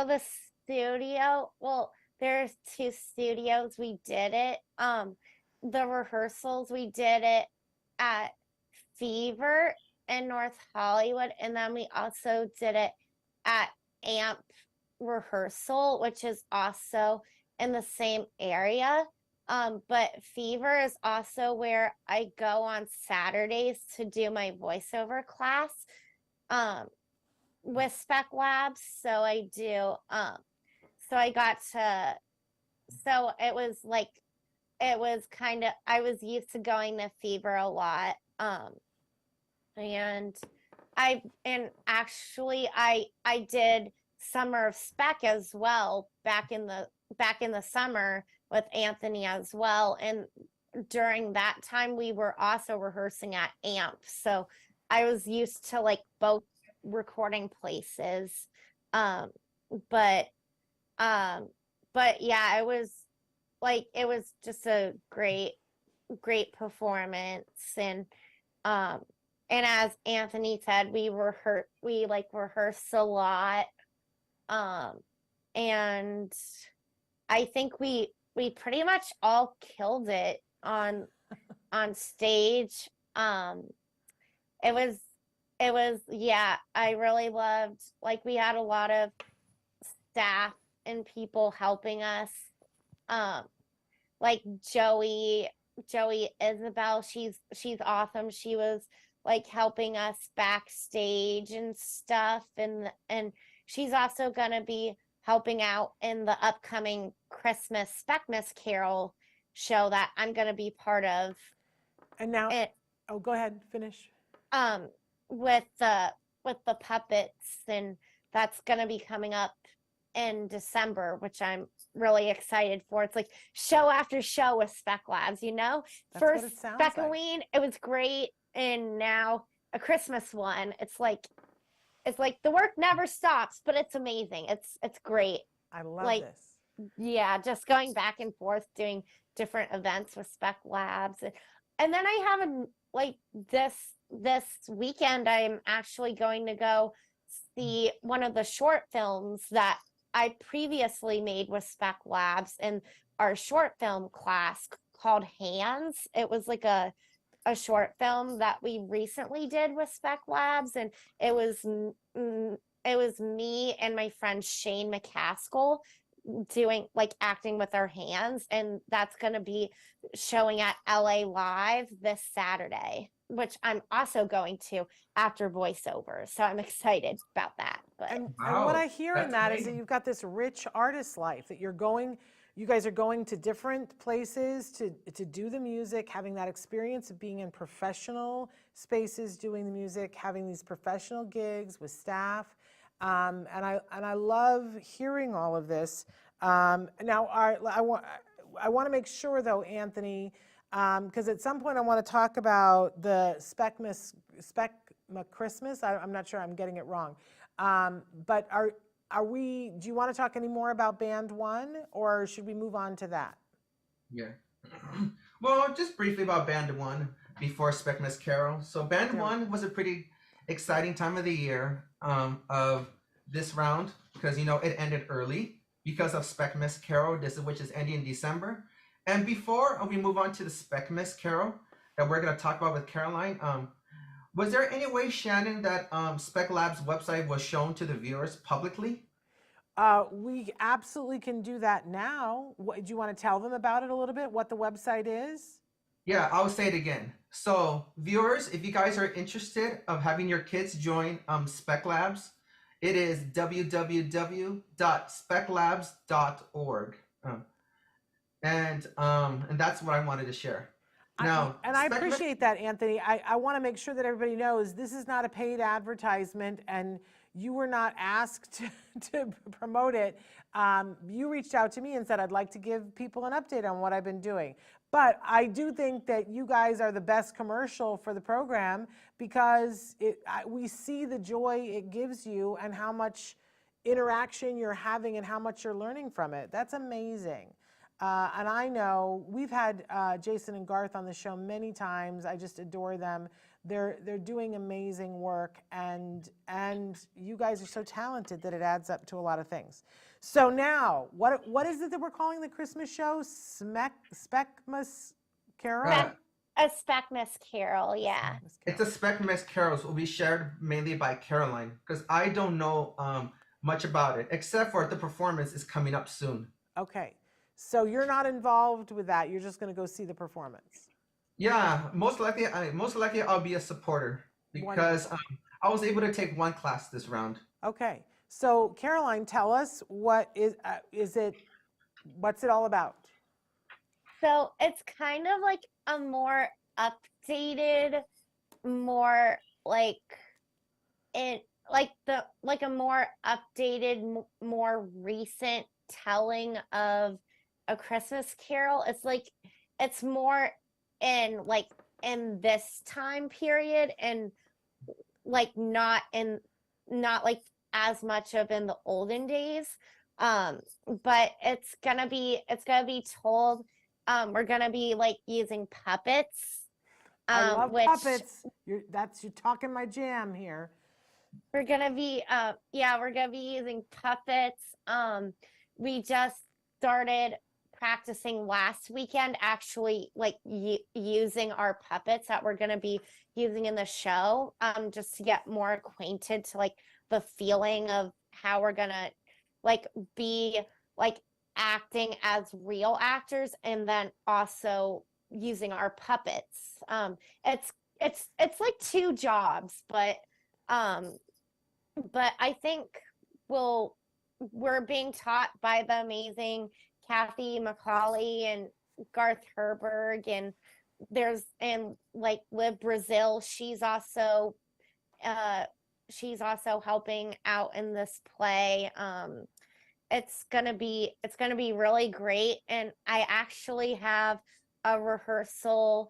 the studio, well, there's two studios we did it. The rehearsals we did it at Fever in North Hollywood, and then we also did it at Amp Rehearsal, which is also in the same area. But Fever is also where I go on Saturdays to do my voiceover class with Spec Labs. So I do, so I got to, so it was like, it was kind of, I was used to going to Fever a lot. And actually I did Summer of Spec as well back in the summer with Anthony as well. And during that time we were also rehearsing at Amp. So I was used to like both recording places. But yeah, it was just a great performance. And as Anthony said, we rehearse a lot. And I think we pretty much all killed it on stage. It was, yeah, I really loved, like, we had a lot of staff and people helping us. Like Joey Isabel, she's awesome. She was like helping us backstage and stuff, and she's also gonna be helping out in the upcoming Christmas Specmas Carol show that I'm gonna be part of. And now, It go ahead, finish. with the puppets, and that's gonna be coming up in December, which I'm really excited for. It's like show after show with Spec Labs, you know. That's what First it sounds like. Specoween, it was great, and now a Christmas one. It's like the work never stops, but it's amazing. It's great. I love like, this. Yeah, just going back and forth doing different events with Spec Labs, and then I have this weekend I'm actually going to go see one of the short films that I previously made with Spec Labs in our short film class called Hands. It was like a short film that we recently did with Spec Labs, and it was me and my friend Shane McCaskill doing like acting with our hands, and that's going to be showing at LA Live this Saturday, which I'm also going to after voiceover. So I'm excited about that. But And Wow, what I hear in that's that is that amazing. you've got this rich artist life, that you guys are going to different places to do the music, having that experience of being in professional spaces, doing the music, having these professional gigs with staff. And I love hearing all of this. Now, I want to make sure though, Anthony, because at some point I want to talk about the Specma Christmas. I'm not sure I'm getting it wrong. But do you want to talk any more about Band One, or should we move on to that? Yeah. Well, just briefly about Band One before Specmas Carol. So Band Okay. One was a pretty exciting time of the year of this round, because it ended early because of Specmas Carol, which is ending in December. And before we move on to the Specmas Carol that we're going to talk about with Caroline, was there any way, Shannon, that Spec Lab's website was shown to the viewers publicly? We absolutely can do that now. Do you want to tell them about it a little bit, what the website is? Yeah, I'll say it again. So viewers, if you guys are interested of having your kids join Spec Labs, it is www.speclabs.org. And that's what I wanted to share. Now, And I Spec Mes- appreciate that, Anthony. I want to make sure that everybody knows this is not a paid advertisement, and you were not asked to promote it. You reached out to me and said, I'd like to give people an update on what I've been doing. But I do think that you guys are the best commercial for the program because we see the joy it gives you and how much interaction you're having and how much you're learning from it. That's amazing. And I know we've had Jason and Garth on the show many times. I just adore them. They're doing amazing work, and you guys are so talented that it adds up to a lot of things. So now, what is it that we're calling the Christmas show? Speckmas Carol? A Speckmas Carol, yeah. It's a Spec Miss Carols will be shared mainly by Caroline because I don't know much about it except for the performance is coming up soon. Okay, so you're not involved with that. You're just going to go see the performance. Yeah, most likely I'll be a supporter because I was able to take one class this round. Okay, so Caroline, tell us what is it? What's it all about? So it's kind of like a more updated, more like a more updated, more recent telling of A Christmas Carol. It's more in this time period and not like as much of in the olden days. But it's gonna be told. We're gonna be using puppets. I love which puppets. You're talking my jam here. we're gonna be using puppets. We just started practicing last weekend, actually using our puppets that we're gonna be using in the show, just to get more acquainted to the feeling of how we're gonna be acting as real actors, and then also using our puppets. It's like two jobs, but I think we're being taught by the amazing Kathy McCauley and Garth Herberg, and Liv Brazil. She's also helping out in this play. It's gonna be really great, and I actually have a rehearsal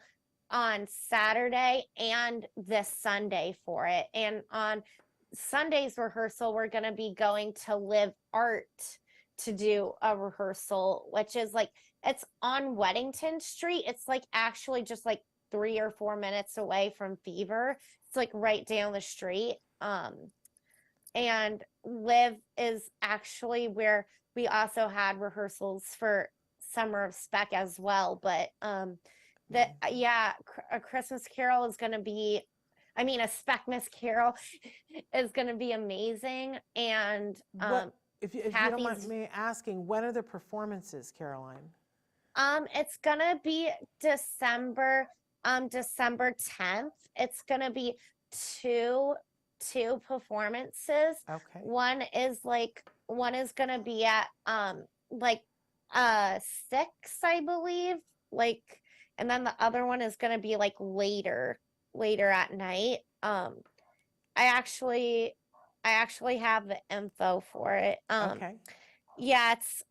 on Saturday and this Sunday for it. And on Sunday's rehearsal, we're gonna be going to Live Art to do a rehearsal, which is it's on Weddington Street. It's actually just 3 or 4 minutes away from Fever. It's right down the street. And Live is actually where we also had rehearsals for Summer of Spec as well. But A Christmas Carol is going to be, a Speckmas Carol is going to be amazing. And if you don't mind me asking, when are the performances, Caroline? It's going to be December 10th. It's going to be two performances. Okay. One is gonna be at 6, I believe, and then the other one is gonna be later at night. I actually have the info for it. Okay. Yeah, it's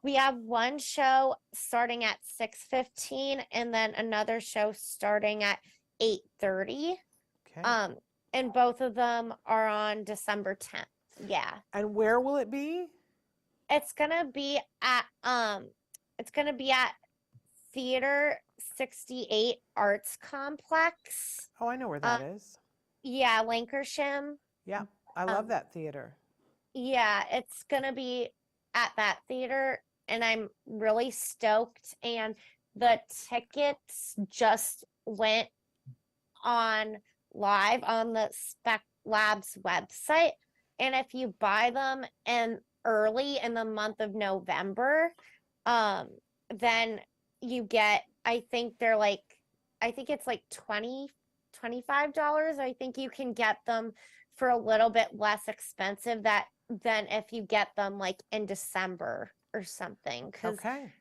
we have one show starting at 6:15 and then another show starting at 8:30. Okay. And both of them are on December 10th. Yeah. And where will it be? It's gonna be at Theater 68 Arts Complex. Oh, I know where that is. Yeah, Lancashire. Yeah, I love that theater. Yeah, it's gonna be at that theater, and I'm really stoked. And the tickets just went on live on the Spec Labs website, and if you buy them early in the month of November, then you get, I think it's $25. I think you can get them for a little bit less expensive than if you get them in December or something. Okay.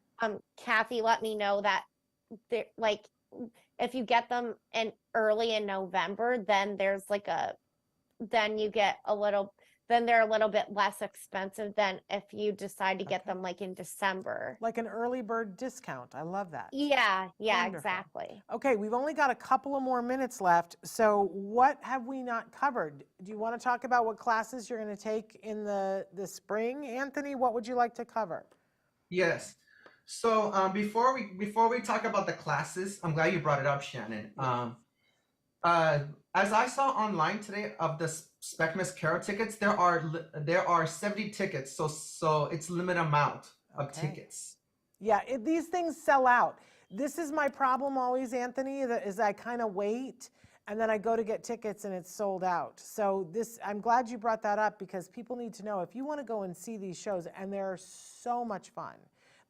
Kathy let me know that they're like, if you get them in early in November, then there's like then you get then they're a little bit less expensive than if you decide to get Okay. them like in December. Like an early bird discount. I love that. Yeah, Wonderful. exactly. Okay, we've only got a couple of more minutes left. So what have we not covered? Do you want to talk about what classes you're going to take in the spring, Anthony? What would you like to cover? Yes. So before we talk about the classes, I'm glad you brought it up, Shannon. As I saw online today of the Specmas Carol tickets, there are 70 tickets, so it's limited amount of Okay. tickets. Yeah, these things sell out. This is my problem always, Anthony, is I kind of wait and then I go to get tickets and it's sold out. So I'm glad you brought that up because people need to know if you want to go and see these shows, and they're so much fun.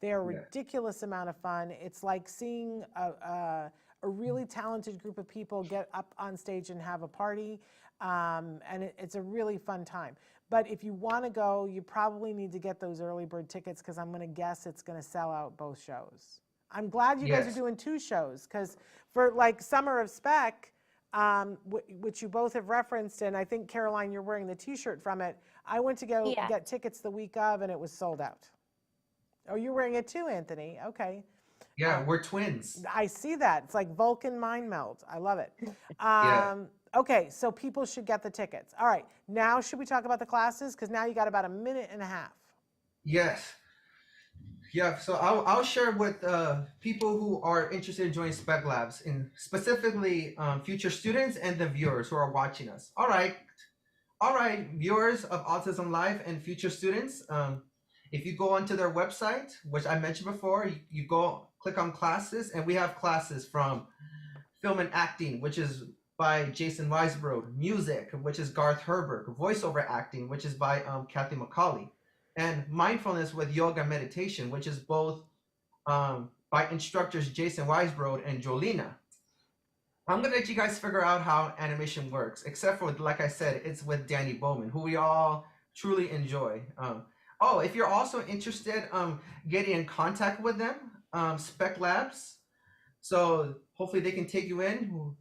They are a ridiculous amount of fun. It's like seeing a really talented group of people get up on stage and have a party, and it's a really fun time. But if you want to go, you probably need to get those early bird tickets because I'm going to guess it's going to sell out both shows. I'm glad you guys are doing 2 shows because for like Summer of Spec, which you both have referenced, and I think, Caroline, you're wearing the T-shirt from it, I went to go get tickets the week of and it was sold out. Oh, you're wearing it too, Anthony. Okay. Yeah, we're twins. I see that. It's like Vulcan mind meld. I love it. Okay, so people should get the tickets. All right, now should we talk about the classes? Because now you got about a minute and a half. Yes. Yeah, so I'll share with people who are interested in joining Spec Labs, and specifically future students and the viewers who are watching us. All right, viewers of Autism Live and future students, if you go onto their website, which I mentioned before, you go click on classes, and we have classes from film and acting, which is by Jason Weisbrod, music, which is Garth Herberg, voiceover acting, which is by Kathy McCauley, and mindfulness with yoga and meditation, which is both by instructors Jason Weisbrod and Jolina. I'm gonna let you guys figure out how animation works, except for, like I said, it's with Danny Bowman, who we all truly enjoy. If you're also interested getting in contact with them, Spec Labs, so hopefully they can take you in.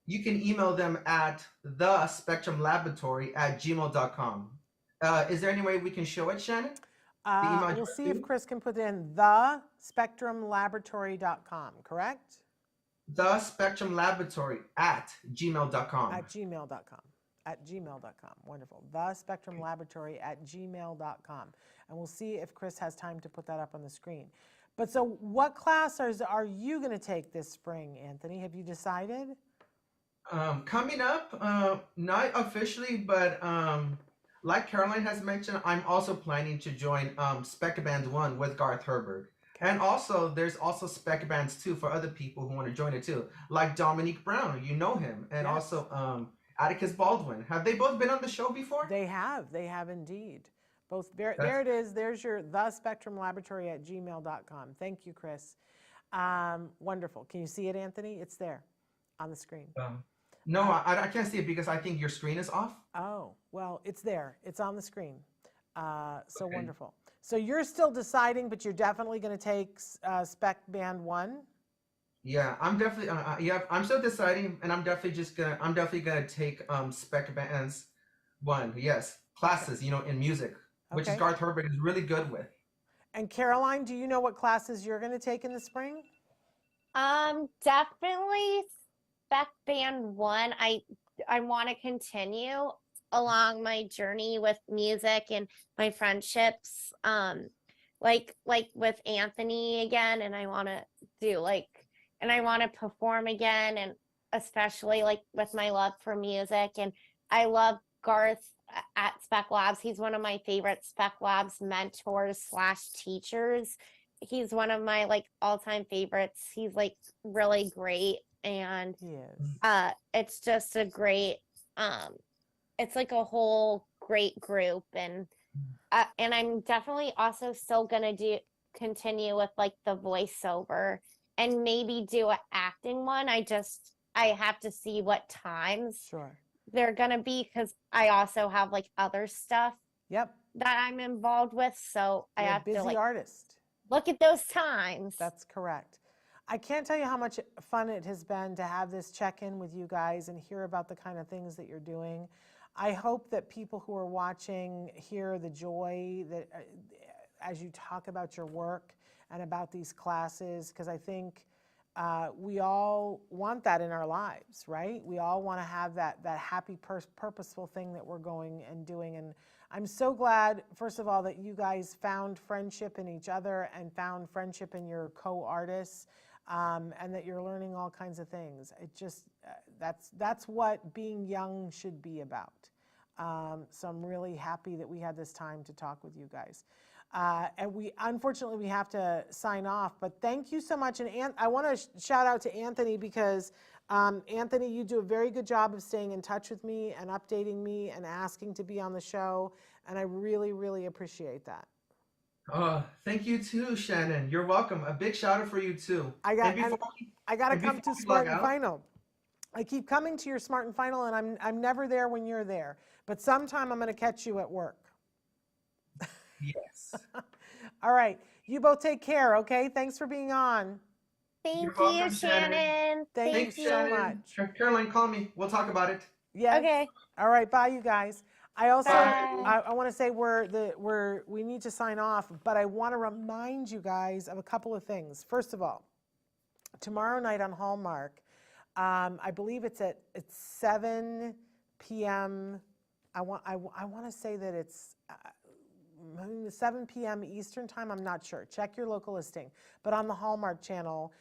You can email them at thespectrumlaboratory@gmail.com. Is there any way we can show it, Shannon? We'll see if Chris can put it in thespectrumlaboratory.com, correct? thespectrumlaboratory@gmail.com. At gmail.com. Wonderful. thespectrumlaboratory@gmail.com. And we'll see if Chris has time to put that up on the screen. But so what classes are you going to take this spring, Anthony? Have you decided? Coming up, not officially, but like Caroline has mentioned, I'm also planning to join Spec Band 1 with Garth Herberg. Okay. And also, there's also Spec Bands 2 for other people who want to join it too, like Dominique Brown, you know him, and also Atticus Baldwin. Have they both been on the show before? They have indeed. Both. There it is. There's your thespectrumlaboratory@gmail.com. Thank you, Chris. Wonderful. Can you see it, Anthony? It's there on the screen. No, I can't see it because I think your screen is off. Oh, well, it's there. It's on the screen. So wonderful. So you're still deciding, but you're definitely going to take Spec Band 1? Yeah, I'm definitely I'm still deciding, and I'm definitely gonna take Spec Bands 1. Yes, classes, in music, which is Garth Herbert is really good with. And Caroline, do you know what classes you're going to take in the spring? Definitely Spec Band 1. I want to continue along my journey with music and my friendships, like with Anthony again, and I want to do and I want to perform again, and especially with my love for music. And I love Garth at Spec Labs. He's one of my favorite Spec Labs mentors / teachers. He's one of my all-time favorites. He's really great, and it's just a great it's a whole great group, and I'm definitely also still gonna continue with the voiceover and maybe do an acting one. I have to see what times they're gonna be, because I also have other stuff that I'm involved with, so I have busy to artist. Look at those times. That's correct. I can't tell you how much fun it has been to have this check-in with you guys and hear about the kind of things that you're doing. I hope that people who are watching hear the joy that as you talk about your work and about these classes, because I think we all want that in our lives, right? We all want to have that happy, purposeful thing that we're going and doing. And I'm so glad, first of all, that you guys found friendship in each other and found friendship in your co-artists, and that you're learning all kinds of things. It just, that's what being young should be about. So I'm really happy that we had this time to talk with you guys. And unfortunately, we have to sign off, but thank you so much. And I want to shout out to Anthony because Anthony, you do a very good job of staying in touch with me and updating me and asking to be on the show. And I really, really appreciate that. Thank you too, Shannon. You're welcome. A big shout out for you too. I got to come to Smart and Final. I keep coming to your Smart and Final, and I'm never there when you're there. But sometime I'm going to catch you at work. Yes. All right. You both take care, okay? Thanks for being on. Thank You're you, welcome, Shannon. Thanks you so much. Caroline, call me. We'll talk about it. Yes. Okay. All right. Bye, you guys. I also Bye. I want to say we need to sign off, but I want to remind you guys of a couple of things. First of all, tomorrow night on Hallmark, I believe it's 7 p.m. I want to say that it's 7 p.m. Eastern time. I'm not sure. Check your local listing. But on the Hallmark Channel,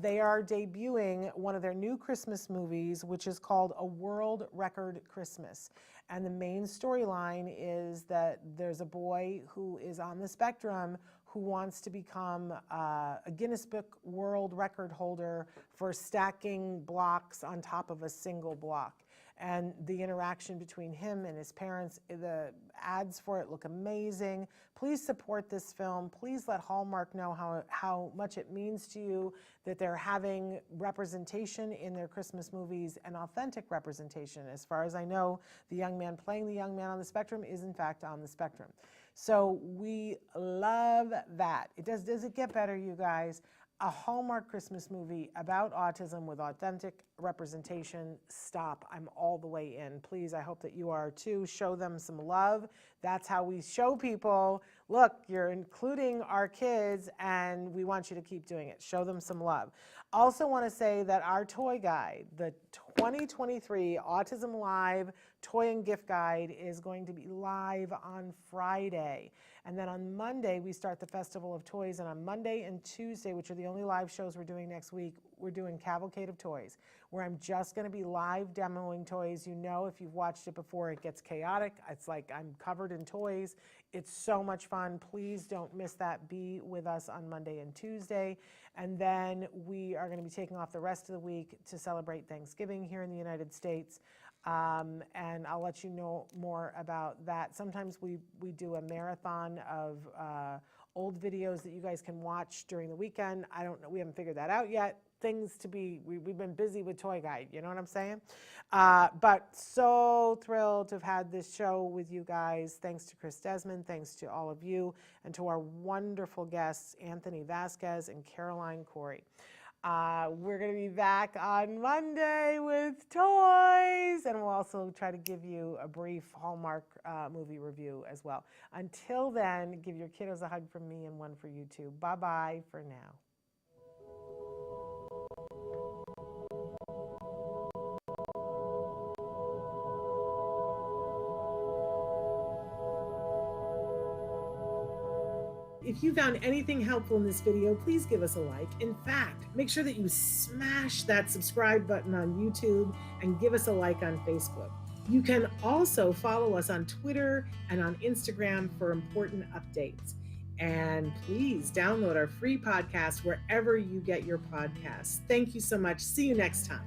they are debuting one of their new Christmas movies, which is called A World Record Christmas. And the main storyline is that there's a boy who is on the spectrum who wants to become a Guinness Book World Record holder for stacking blocks on top of a single block. And the interaction between him and his parents, the ads for it look amazing. Please support this film. Please let Hallmark know how much it means to you that they're having representation in their Christmas movies, and authentic representation. As far as I know, the young man playing the young man on the spectrum is in fact on the spectrum. So we love that. Does it get better, you guys? A Hallmark Christmas movie about autism with authentic representation. Stop. I'm all the way in. Please, I hope that you are too. Show them some love. That's how we show people, look, you're including our kids and we want you to keep doing it. Show them some love. Also want to say that our toy guide, the 2023 Autism Live Toy and Gift Guide, is going to be live on Friday. And then on Monday, we start the Festival of Toys. And on Monday and Tuesday, which are the only live shows we're doing next week, we're doing Cavalcade of Toys, where I'm just going to be live demoing toys. You know, if you've watched it before, it gets chaotic. It's like I'm covered in toys. It's so much fun. Please don't miss that. Be with us on Monday and Tuesday. And then we are going to be taking off the rest of the week to celebrate Thanksgiving here in the United States. And I'll let you know more about that. Sometimes we do a marathon of old videos that you guys can watch during the weekend. I don't know, we haven't figured that out yet. We've been busy with Toy Guide, you know what I'm saying? But so thrilled to have had this show with you guys. Thanks to Chris Desmond, thanks to all of you, and to our wonderful guests, Anthony Vasquez and Caroline Corry. We're going to be back on Monday with toys, and we'll also try to give you a brief Hallmark movie review as well. Until then, give your kiddos a hug from me and one for you too. Bye-bye for now. If you found anything helpful in this video, please give us a like. In fact, make sure that you smash that subscribe button on YouTube and give us a like on Facebook. You can also follow us on Twitter and on Instagram for important updates. And please download our free podcast wherever you get your podcasts. Thank you so much. See you next time.